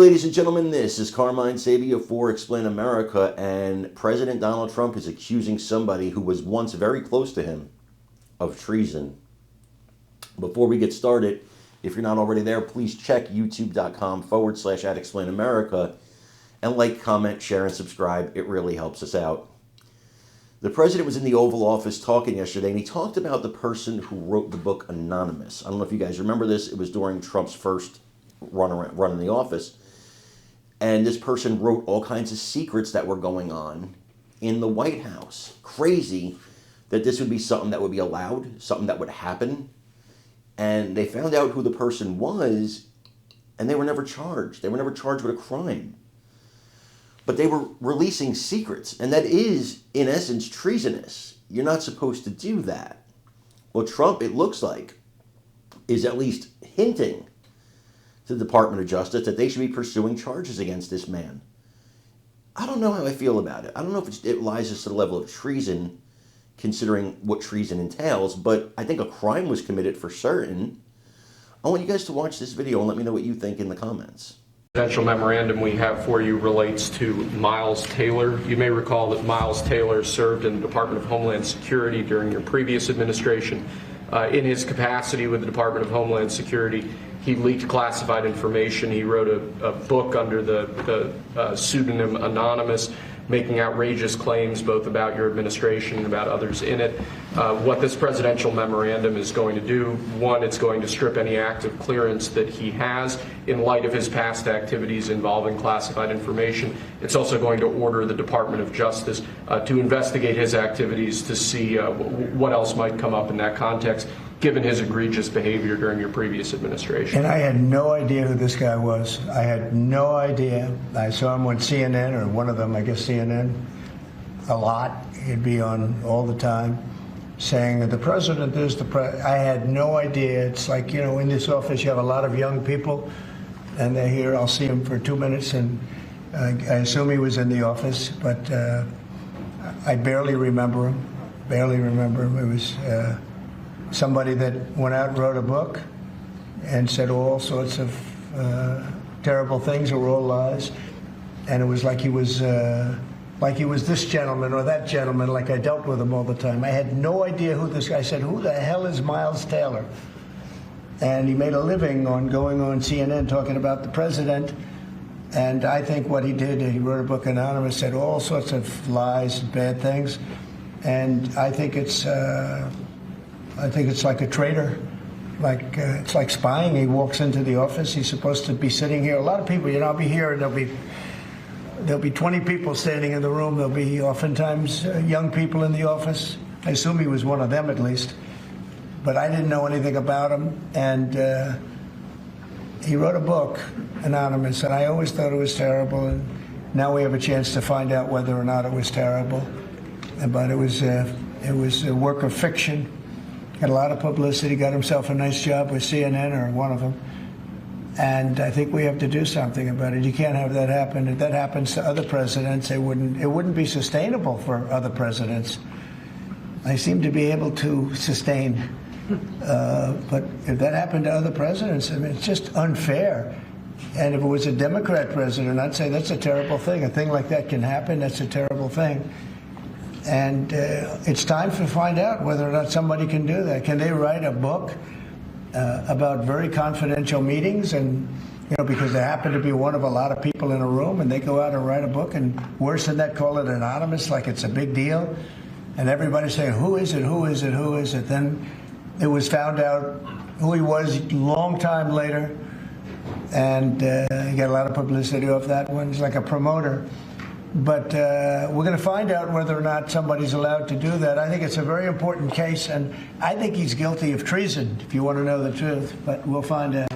ladies and gentlemen, this is Carmine Sabia for Explain America, and President Donald Trump is accusing somebody who was once very close to him of treason. Before we get started, if you're not already there, please check youtube.com/@ExplainAmerica and like, comment, share, and subscribe. It really helps us out. The president was in the Oval Office talking yesterday, and he talked about the person who wrote the book Anonymous. I don't know if you guys remember this. It was during Trump's first run in the office. And this person wrote all kinds of secrets that were going on in the White House. Crazy that this would be something that would be allowed, something that would happen. And they found out who the person was, and they were never charged. They were never charged with a crime. But they were releasing secrets, and that is, in essence, treasonous. You're not supposed to do that. Well, Trump, it looks like, is at least hinting to the Department of Justice that they should be pursuing charges against this man. I don't know how I feel about it. I don't know if it rises to the level of treason, considering what treason entails, but I think a crime was committed for certain. I want you guys to watch this video and let me know what you think in the comments. The presidential memorandum we have for you relates to Miles Taylor. You may recall that Miles Taylor served in the Department of Homeland Security during your previous administration. In his capacity with the Department of Homeland Security, he leaked classified information. He wrote a book under the pseudonym Anonymous, making outrageous claims both about your administration and about others in it. What this presidential memorandum is going to do, one, it's going to strip any active clearance that he has in light of his past activities involving classified information. It's also going to order the Department of Justice to investigate his activities to see what else might come up in that context, given his egregious behavior during your previous administration. And I had no idea who this guy was. I had no idea. I saw him on CNN, or one of them, I guess CNN, a lot. He'd be on all the time saying that the president is the president. I had no idea. It's like, you know, in this office you have a lot of young people, and they're here. I'll see him for 2 minutes, and I assume he was in the office, but I barely remember him. Barely remember him. It was somebody that went out and wrote a book and said all sorts of terrible things that were all lies. And it was like he was this gentleman or that gentleman, like I dealt with him all the time. I had no idea who this guy. I said, who the hell is Miles Taylor? And he made a living on going on CNN talking about the president. And I think what he did, he wrote a book Anonymous, said all sorts of lies and bad things. And I think it's like a traitor, it's like spying. He walks into the office. He's supposed to be sitting here. A lot of people, you know, I'll be here, and there'll be 20 people standing in the room. There'll be oftentimes young people in the office. I assume he was one of them at least, but I didn't know anything about him. And he wrote a book, Anonymous, and I always thought it was terrible. And now we have a chance to find out whether or not it was terrible. But it was a work of fiction. Got a lot of publicity, got himself a nice job with CNN, or one of them. And I think we have to do something about it. You can't have that happen. If that happens to other presidents, it wouldn't be sustainable for other presidents. They seem to be able to sustain. But if that happened to other presidents, I mean, it's just unfair. And if it was a Democrat president, I'd say that's a terrible thing. A thing like that can happen. That's a terrible thing. And it's time to find out whether or not somebody can do that. Can they write a book about very confidential meetings, and because they happen to be one of a lot of people in a room, and they go out and write a book, and worse than that, call it anonymous, like it's a big deal, and everybody's saying, who is it, who is it, who is it? Then it was found out who he was a long time later, and he got a lot of publicity off that one. He's like a promoter. But we're going to find out whether or not somebody's allowed to do that. I think it's a very important case, and I think he's guilty of treason, if you want to know the truth. But we'll find out.